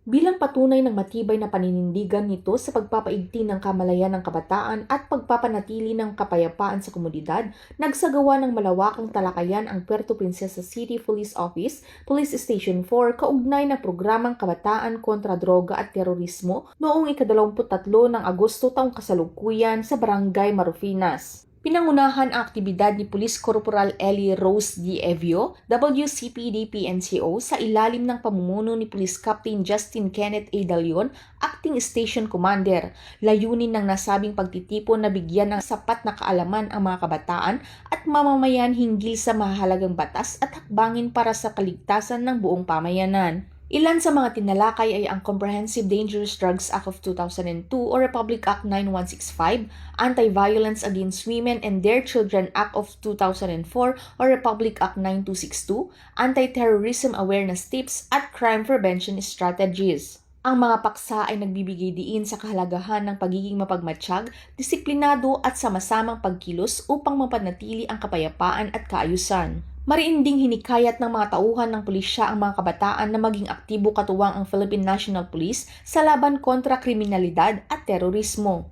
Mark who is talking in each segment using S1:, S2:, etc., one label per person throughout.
S1: Bilang patunay ng matibay na paninindigan nito sa pagpapaigting ng kamalayan ng kabataan at pagpapanatili ng kapayapaan sa komunidad, nagsagawa ng malawakang talakayan ang Puerto Princesa City Police Office, Police Station 4, kaugnay ng programang Kabataan kontra Droga at Terorismo noong ika-23 ng Agosto taong kasalukuyan sa Barangay Marufinas. Pinangunahan ang aktibidad ni Police Corporal Ellie Rose D. Evio, WCPD-PNCO sa ilalim ng pamumuno ni Police Captain Justin Kenneth A. Dalion, Acting Station Commander. Layunin ng nasabing pagtitipon na bigyan ng sapat na kaalaman ang mga kabataan at mamamayan hinggil sa mahalagang batas at hakbangin para sa kaligtasan ng buong pamayanan. Ilan sa mga tinalakay ay ang Comprehensive Dangerous Drugs Act of 2002 o Republic Act 9165, Anti-Violence Against Women and Their Children Act of 2004 o Republic Act 9262, Anti-Terrorism Awareness Tips at Crime Prevention Strategies. Ang mga paksa ay nagbibigay diin sa kahalagahan ng pagiging mapagmatsyag, disiplinado at sama-samang pagkilos upang mapanatili ang kapayapaan at kaayusan. Mariinding hinikayat ng mga tauhan ng pulisya ang mga kabataan na maging aktibo katuwang ang Philippine National Police sa laban kontra kriminalidad at terorismo.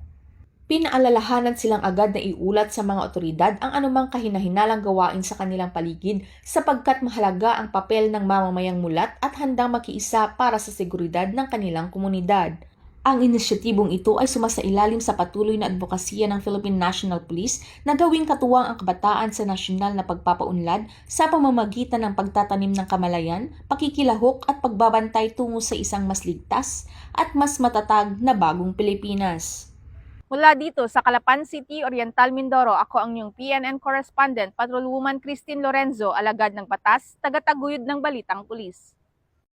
S1: Pinaalalahanan silang agad na iulat sa mga otoridad ang anumang kahinahinalang gawain sa kanilang paligid sapagkat mahalaga ang papel ng mamamayang mulat at handang makiisa para sa seguridad ng kanilang komunidad. Ang inisyatibong ito ay sumasailalim sa patuloy na advokasya ng Philippine National Police na gawing katuwang ang kabataan sa nasyonal na pagpapaunlad sa pamamagitan ng pagtatanim ng kamalayan, pakikilahok at pagbabantay tungo sa isang mas ligtas at mas matatag na bagong Pilipinas.
S2: Mula dito sa Calapan City, Oriental Mindoro, ako ang inyong PNN correspondent, Patrolwoman Christine Lorenzo, alagad ng batas, tagataguyod ng Balitang Pulis.